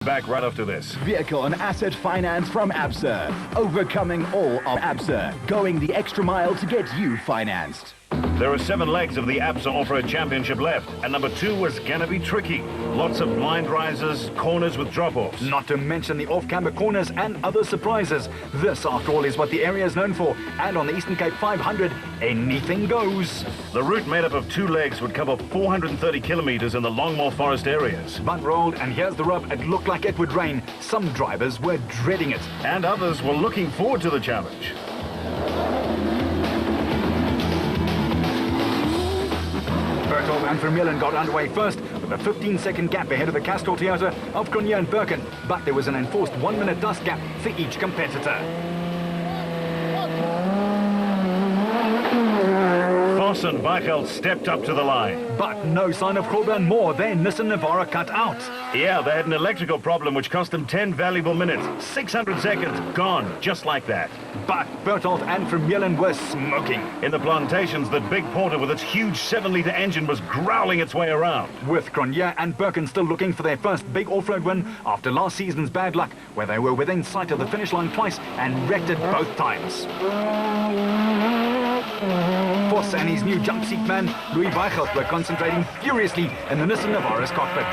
back right after this. Vehicle and asset finance from ABSA. Overcoming all of ABSA. Going the extra mile to get you financed. There are 7 legs of the ABSA Off-Road Championship left, and number 2 was going to be tricky. Lots of blind risers, corners with drop-offs. Not to mention the off-camber corners and other surprises. This, after all, is what the area is known for. And on the Eastern Cape 500, anything goes. The route made up of 2 legs would cover 430 kilometers in the Longmore Forest areas. Mud rolled, and here's the rub. It looked like it would rain. Some drivers were dreading it. And others were looking forward to the challenge. Berthold and Vermeulen got underway first with a 15-second gap ahead of the Castrol Toyota of Cronje and Birken, but there was an enforced 1-minute dust gap for each competitor. Voss and Weichelt stepped up to the line. But no sign of Kolbe Moore. Their Nissan Navara cut out. Yeah, they had an electrical problem which cost them 10 valuable minutes. 600 seconds gone, just like that. But Berthold and Vermeulen were smoking. In the plantations, that big Porter with its huge 7-litre engine was growling its way around. With Cronje and Birken still looking for their first big off-road win after last season's bad luck, where they were within sight of the finish line twice and wrecked it both times. Voss and his new jump seat man, Louis Weichelt, were concentrating furiously in the Nissan Navara's cockpit.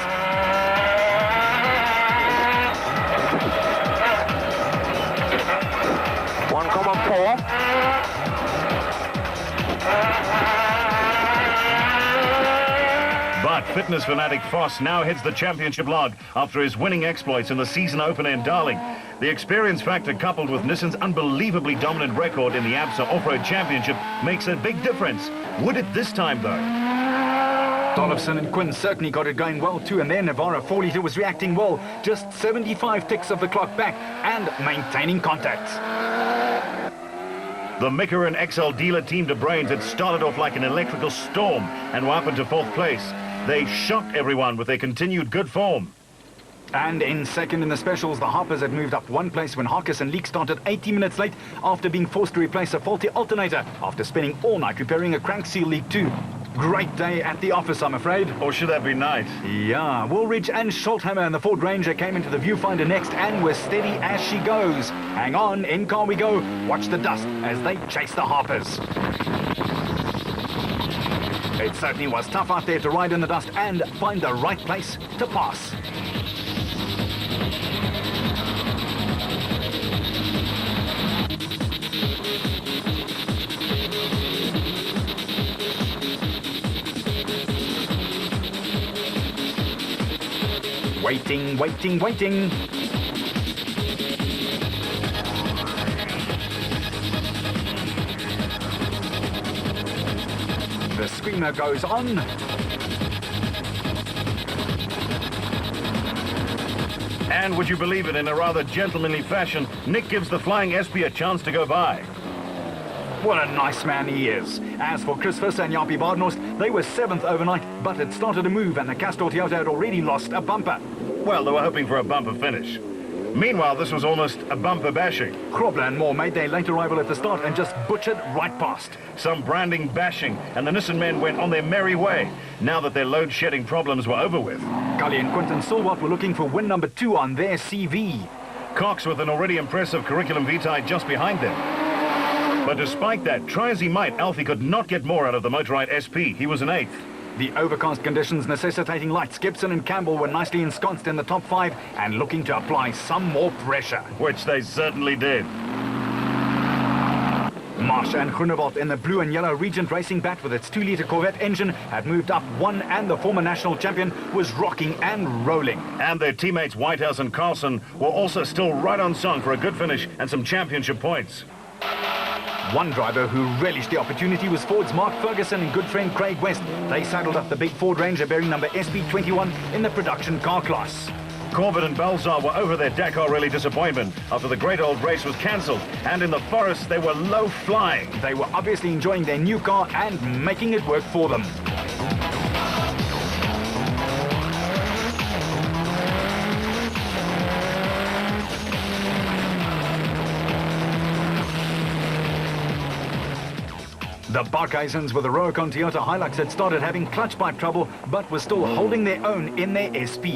But fitness fanatic Voss now heads the championship log after his winning exploits in the season opener in Darling. The experience factor coupled with Nissan's unbelievably dominant record in the ABSA Off-Road Championship makes a big difference. Would it this time, though? Tollefson and Quinn certainly got it going well too, and their Navara 4-litre was reacting well. Just 75 ticks of the clock back and maintaining contact. The Mika and XL dealer team De Brains had started off like an electrical storm and were up into 4th place. They shocked everyone with their continued good form. And in second in the specials, the Harpers had moved up 1 place when Harkis and Leek started 80 minutes late after being forced to replace a faulty alternator after spending all night repairing a crank seal leak too. Great day at the office, I'm afraid. Or should that be night? Yeah, Woolridge and Schulthammer and the Ford Ranger came into the viewfinder next and were steady as she goes. Hang on, in car we go. Watch the dust as they chase the Harpers. It certainly was tough out there to ride in the dust and find the right place to pass. Waiting, waiting, waiting. The screamer goes on. And would you believe it, in a rather gentlemanly fashion, Nick gives the Flying SP a chance to go by. What a nice man he is. As for Chris Visser and Jaapie Badenhorst, they were 7th overnight, but it started to move and the Castrol Toyota had already lost a bumper. Well, they were hoping for a bumper finish. Meanwhile, this was almost a bumper bashing. Krobler and Moore made their late arrival at the start and just butchered right past. Some branding bashing, and the Nissan men went on their merry way, now that their load-shedding problems were over with. Cully and Quinton Silwart were looking for win number 2 on their CV. Cox with an already impressive curriculum vitae just behind them. But despite that, try as he might, Alfie could not get more out of the Motorrad SP. He was an 8th. The overcast conditions necessitating lights, Gibson and Campbell were nicely ensconced in the top 5 and looking to apply some more pressure. Which they certainly did. Marsh and Groenewald in the blue and yellow Regent Racing bat with its 2-litre Corvette engine had moved up 1, and the former national champion was rocking and rolling. And their teammates Whitehouse and Carlson were also still right on song for a good finish and some championship points. One driver who relished the opportunity was Ford's Mark Ferguson and good friend Craig West. They saddled up the big Ford Ranger bearing number SP21 in the production car class. Corbett and Balzar were over their Dakar Rally disappointment after the great old race was cancelled, and in the forest they were low flying. They were obviously enjoying their new car and making it work for them. The Barkhuisens with the Ruricon Toyota Hilux had started having clutch pipe trouble, but were still holding their own in their SP.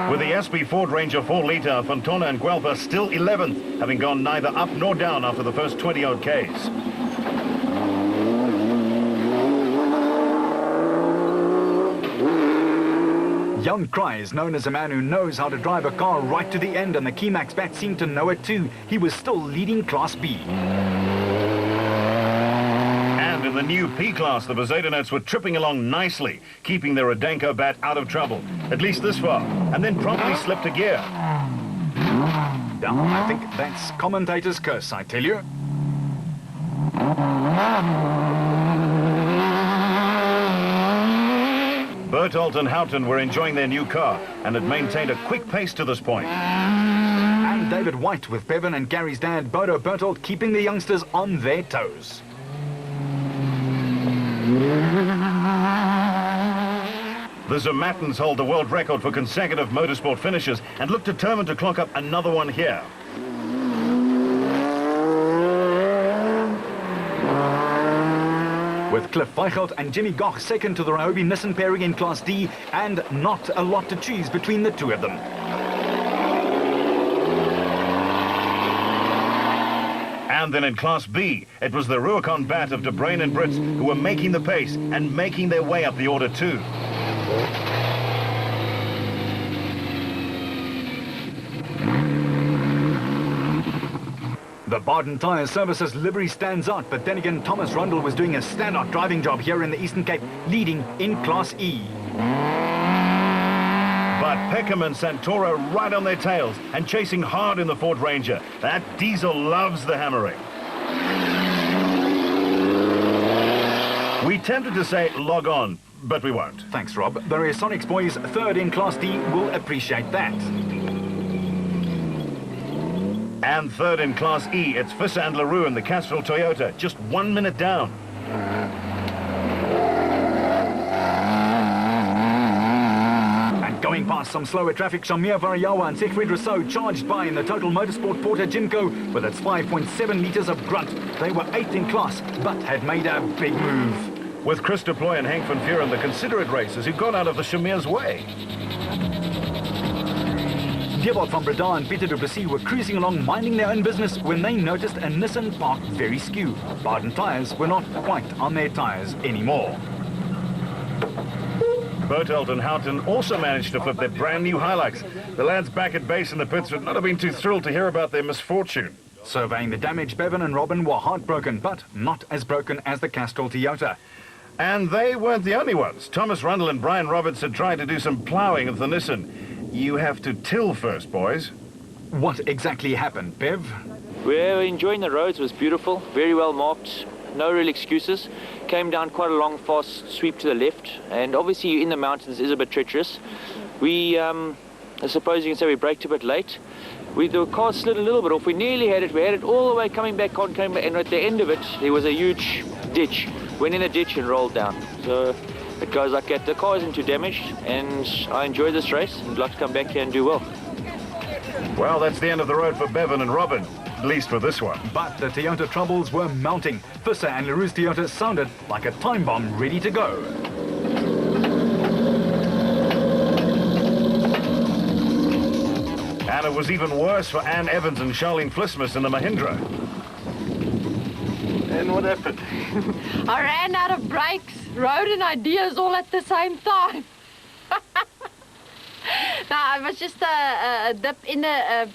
With the SP Ford Ranger 4-litre, Fontona and Guelph are still 11th, having gone neither up nor down after the first 20-odd Ks. Jan Kraai is known as a man who knows how to drive a car right to the end, and the Keymax Bat seemed to know it too. He was still leading Class B. And in the new P-Class, the Bezuidenites were tripping along nicely, keeping their Rodenko Bat out of trouble, at least this far, and then promptly slipped a gear. Now, I think that's commentator's curse, I tell you. Berthold and Houghton were enjoying their new car and had maintained a quick pace to this point. And David White with Bevan and Gary's dad, Bodo Berthold, keeping the youngsters on their toes. The Zermattens hold the world record for consecutive motorsport finishes and look determined to clock up another one here. With Cliff Weichelt and Jimmy Goch second to the Ryobi Nissan pairing in Class D, and not a lot to choose between the two of them. And then in Class B, it was the Rubicon Bat of De Bruyn and Brits who were making the pace and making their way up the order too. The Barden Tyre Services livery stands out, but then again, Thomas Rundle was doing a standout driving job here in the Eastern Cape, leading in Class E. But Peckham and Santoro right on their tails and chasing hard in the Ford Ranger. That diesel loves the hammering. We tempted to say log on, but we won't. Thanks, Rob. The Reasonics boys, third in Class D, will appreciate that. And third in Class E, it's Visser and LaRue in the Castrol Toyota, just 1 minute down. And going past some slower traffic, Shamir Varayawa and Siegfried Rousseau charged by in the Total Motorsport Porter Jimco with its 5.7 litres of grunt. They were 8th in class, but had made a big move. With Chris Deploy and Hank van Vuren, the considerate racers who got out of the Shamir's way. Diewold van Breda and Peter Duplessis were cruising along, minding their own business, when they noticed a Nissan parked very skew. Barden tyres were not quite on their tyres anymore. Berthold and Houghton also managed to flip their brand new Hilux. The lads back at base in the pits would not have been too thrilled to hear about their misfortune. Surveying the damage, Bevan and Robin were heartbroken, but not as broken as the Castrol Toyota. And they weren't the only ones. Thomas Rundle and Brian Roberts had tried to do some ploughing of the Nissan. You have to till first, boys. What exactly happened, Bev? We were enjoying the roads. It was beautiful, very well marked, no real excuses. Came down quite a long, fast sweep to the left, and obviously in the mountains is a bit treacherous. We, I suppose you can say we braked a bit late. The car slid a little bit off. We nearly had it. We had it all the way coming back on, and at the end of it, there was a huge ditch. Went in a ditch and rolled down. So it goes like that. The car isn't too damaged, and I enjoyed this race, and I'd like to come back here and do well. Well, that's the end of the road for Bevan and Robin, at least for this one. But the Toyota troubles were mounting. Visser and LaRue's Toyota sounded like a time bomb ready to go. And it was even worse for Ann Evans and Charlene Flismus in the Mahindra. And what happened? I ran out of brakes, road and ideas all at the same time. No, it was just a dip in a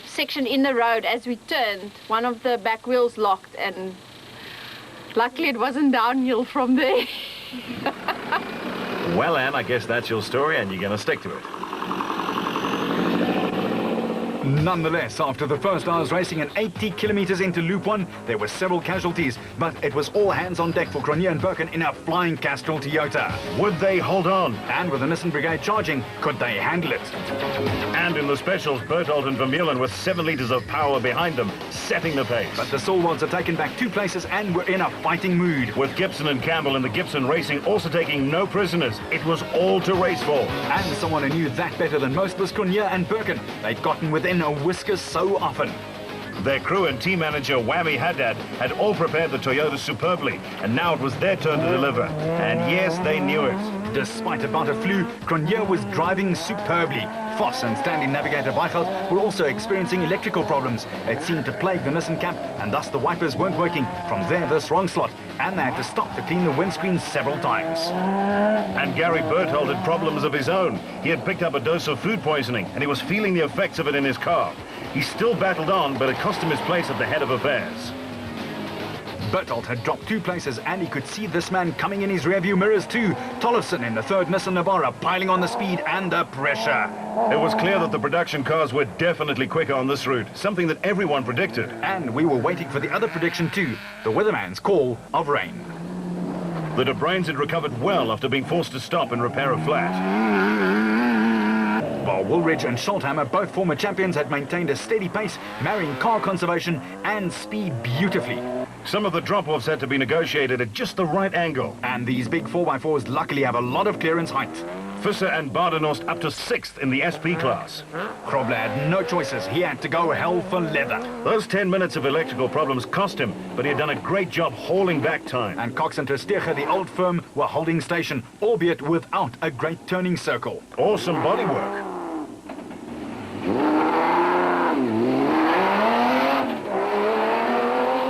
section in the road as we turned. One of the back wheels locked, and luckily it wasn't downhill from there. Well, Ann, I guess that's your story, and you're going to stick to it. Nonetheless, after the first hour's racing and 80 kilometers into Loop 1, there were several casualties, but it was all hands on deck for Cronje and Birkin in a flying Castrol Toyota. Would they hold on? And with the Nissan Brigade charging, could they handle it? And in the specials, Berthold and Vermeulen with 7 litres of power behind them, setting the pace. But the Solwards had taken back 2 places and were in a fighting mood. With Gibson and Campbell in the Gibson Racing also taking no prisoners. It was all to race for. And someone who knew that better than most was Cronje and Birkin. They'd gotten within a whisker so often. Their crew and team manager Whammy Haddad had all prepared the Toyota superbly, and now it was their turn to deliver. And yes, they knew it. Despite a bout of flu, Cronje was driving superbly. Voss and standing navigator Weichelt were also experiencing electrical problems. It seemed to plague the Nissan camp, and thus the wipers weren't working. From there, this wrong slot, and they had to stop to clean the windscreen several times. And Gary Berthold had problems of his own. He had picked up a dose of food poisoning, and he was feeling the effects of it in his car. He still battled on, but it cost him his place at the head of affairs. Berthold had dropped 2 places, and he could see this man coming in his rearview mirrors too. Tollefson in the third Nissan Navara, piling on the speed and the pressure. It was clear that the production cars were definitely quicker on this route, something that everyone predicted. And we were waiting for the other prediction too, the weatherman's call of rain. The De Bruins had recovered well after being forced to stop and repair a flat. While Woolridge and Scholthammer, both former champions, had maintained a steady pace, marrying car conservation and speed beautifully. Some of the drop-offs had to be negotiated at just the right angle. And these big 4x4s luckily have a lot of clearance height. Visser and Badenhorst up to 6th in the SP class. Krobler had no choices. He had to go hell for leather. Those 10 minutes of electrical problems cost him, but he had done a great job hauling back time. And Cox and Tersteger, the old firm, were holding station, albeit without a great turning circle. Awesome bodywork.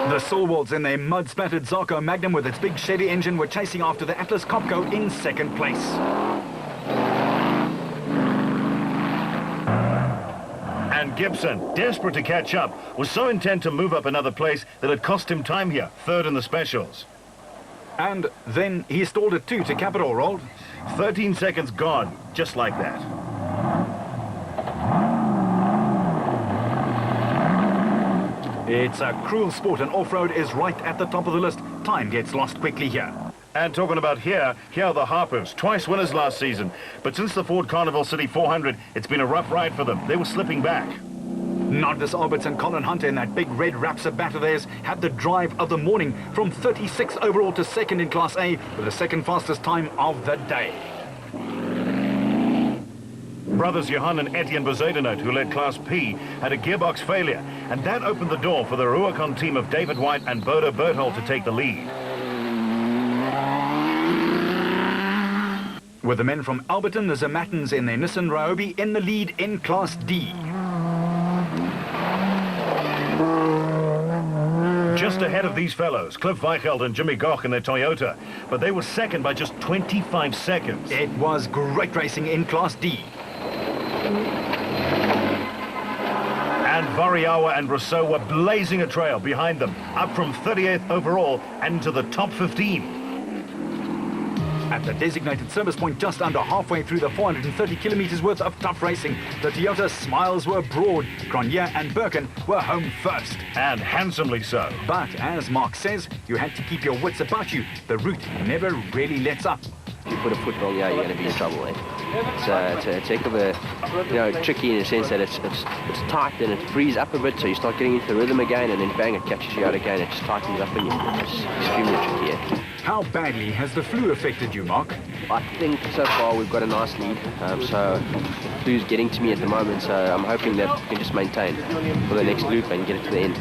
The Stalwarts in their mud-splattered Zarko Magnum with its big Chevy engine were chasing after the Atlas Copco in second place. And Gibson, desperate to catch up, was so intent to move up another place that it cost him time here, third in the specials. And then he stalled it too to cap it all, Rold. 13 seconds gone, just like that. It's a cruel sport, and off-road is right at the top of the list. Time gets lost quickly here. And talking about here are the Harpers, twice winners last season. But since the Ford Carnival City 400, it's been a rough ride for them. They were slipping back. Nardis Alberts and Colin Hunter in that big red Raptor bat of theirs had the drive of the morning, from 36 overall to second in Class A, with the second fastest time of the day. Brothers Johan and Etienne Bezuidenhout, who led Class P, had a gearbox failure, and that opened the door for the Ruacon team of David White and Bodo Berthold to take the lead. With the men from Alberton, the Zermattens in their Nissan Ryobi in the lead in Class D. Just ahead of these fellows, Cliff Weichelt and Jimmy Goch in their Toyota, but they were second by just 25 seconds. It was great racing in Class D. And Variawa and Rousseau were blazing a trail behind them, up from 38th overall and to the top 15. At the designated service point just under halfway through the 430 kilometers worth of tough racing, the Toyota smiles were broad. Cronje and Birkin were home first. And handsomely so. But as Mark says, you had to keep your wits about you. The route never really lets up. If you put a foot wrong, yeah, you're going to be in trouble, eh? It's a heck of a, tricky in the sense that it's tight and it frees up a bit, so you start getting into the rhythm again, and then bang, it catches you out again. It just tightens up and it's extremely tricky, eh? How badly has the flu affected you, Mark? I think so far we've got a nice lead, so flu's getting to me at the moment, so I'm hoping that we can just maintain for the next loop and get it to the end.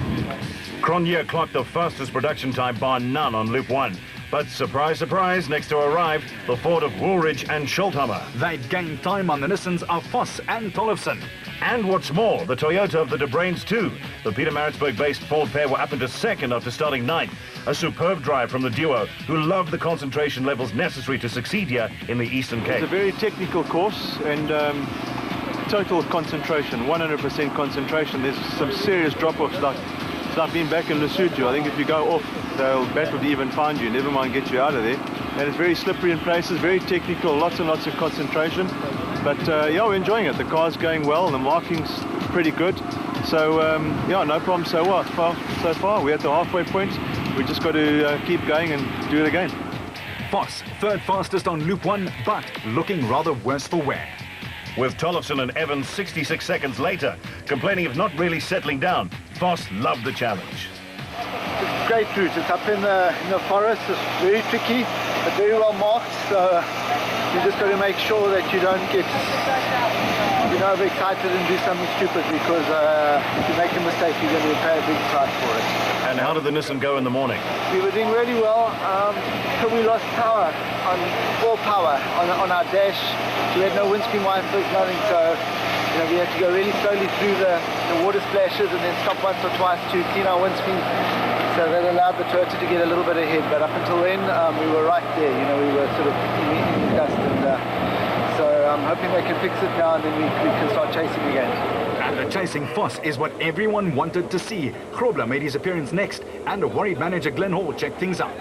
Cronje clocked the fastest production time bar none on Loop 1. But surprise, surprise, next to arrive, the Ford of Woolridge and Scholthammer. They'd gained time on the Nissans of Voss and Tollefson. And what's more, the Toyota of the De Bruins too. The Peter Maritzburg-based Ford pair were up into second after starting ninth. A superb drive from the duo, who loved the concentration levels necessary to succeed here in the Eastern Cape. It's a very technical course and total concentration, 100% concentration. There's some serious drop-offs, like being back in Lesotho. I think if you go off, they'll battle to even find you, never mind get you out of there. And it's very slippery in places, very technical, lots and lots of concentration. But yeah, we're enjoying it. The car's going well, the marking's pretty good. So yeah, no problem so far. We're at the halfway point. We just got to keep going and do it again. Voss, third fastest on Loop 1, but looking rather worse for wear. With Tollefson and Evans 66 seconds later, complaining of not really settling down, Voss loved the challenge. It's a great route. It's up in the forest. It's very tricky, but very well marked. So you just got to make sure that you don't get overexcited and do something stupid, because if you make a mistake, you're going to pay a big price for it. And how did the Nissan go in the morning? We were doing really well, so we lost power, all power on our dash. We had no windscreen wipers, nothing, so we had to go really slowly through the water splashes and then stop once or twice to clean our windscreen. So that allowed the Toyota to get a little bit ahead, but up until then we were right there. We were sort of in the dust, and so I'm hoping they can fix it now, and then we can start chasing again. And the chasing Foss is what everyone wanted to see. Grobler made his appearance next, and the worried manager Glenn Hall checked things out.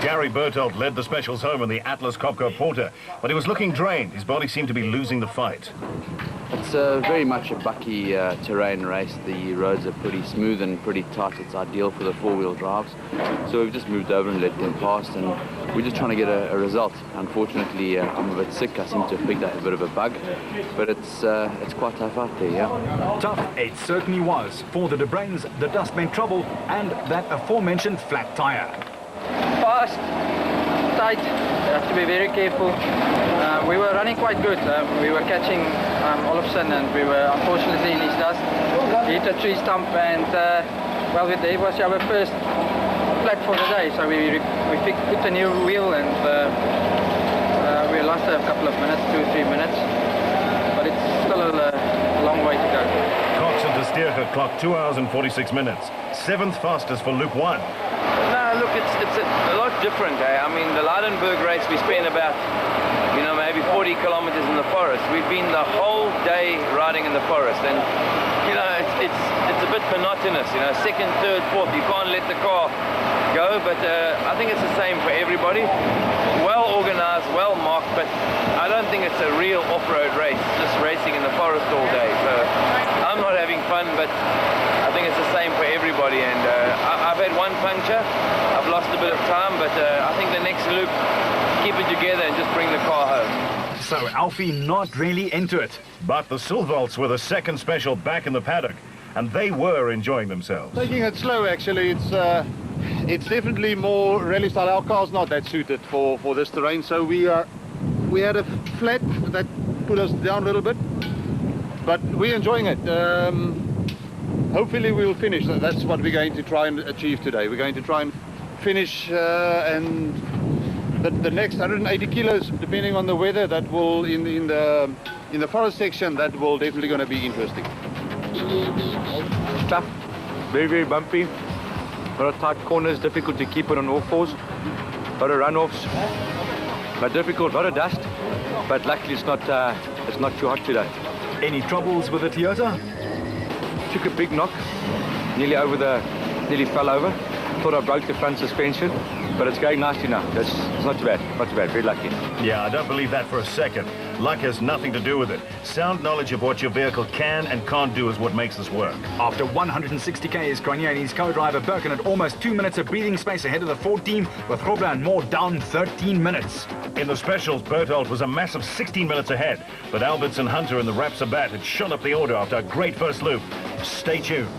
Gary Bertelt led the specials home in the Atlas Copco Porter, but he was looking drained. His body seemed to be losing the fight. It's very much a bucky terrain race. The roads are pretty smooth and pretty tight. It's ideal for the four-wheel drives. So we've just moved over and let them past, and we're just trying to get a result. Unfortunately, I'm a bit sick. I seem to have picked up a bit of a bug, but it's quite tough out there, yeah. Tough, it certainly was. For the De Bruins, the dust meant trouble, and that aforementioned flat tire. Fast, tight, you have to be very careful. We were running quite good. We were catching Olofsson, and we were unfortunately in his dust. He hit a tree stump, and it was our first flat for the day, so we put a new wheel, and we lost a couple of minutes, 2 or 3 minutes, but it's still a long way to go. Cox and De Steerger clocked 2 hours and 46 minutes. 7th fastest for Loop 1. No, look, it's a lot different. I mean, the Leidenberg race, we spent about, maybe 40 kilometers in the forest. We've been the whole day riding in the forest, and it's a bit monotonous. Second, third, fourth, you can't let the car go. But I think it's the same for everybody. Well organized, well marked, but I don't think it's a real off-road race. Just racing in the forest all day. So I'm not having fun, but I think it's the same for everybody. And I've had one puncture. I've lost a bit of time, but I think the next loop, keep it together and just bring the car home. So Alfie not really into it. But the Silvolts were the second special back in the paddock, and they were enjoying themselves. Taking it slow, actually. It's definitely more rally style. Our car's not that suited for this terrain, so we had a flat that put us down a little bit, but we're enjoying it. Hopefully we'll finish. That's what we're going to try and achieve today. We're going to try and finish, and the next 180 kilos, depending on the weather, that will in the forest section, that will definitely going to be interesting. Tough, very, very bumpy. A lot of tight corners, difficult to keep it on all fours. A lot of runoffs, but difficult. A lot of dust, but luckily it's not too hot today. Any troubles with the Toyota? Took a big knock, nearly fell over. Thought I broke the front suspension, but it's going nicely now. It's not too bad, very lucky. Yeah, I don't believe that for a second. Luck has nothing to do with it. Sound knowledge of what your vehicle can and can't do is what makes this work. After 160 Ks, Grenier and his co-driver Birkin had almost 2 minutes of breathing space ahead of the Ford team, with Grobler and Moore down 13 minutes. In the specials, Bertelt was a massive 16 minutes ahead, but Alberts and Hunter in the Rapsabat had shot up the order after a great first loop. Stay tuned.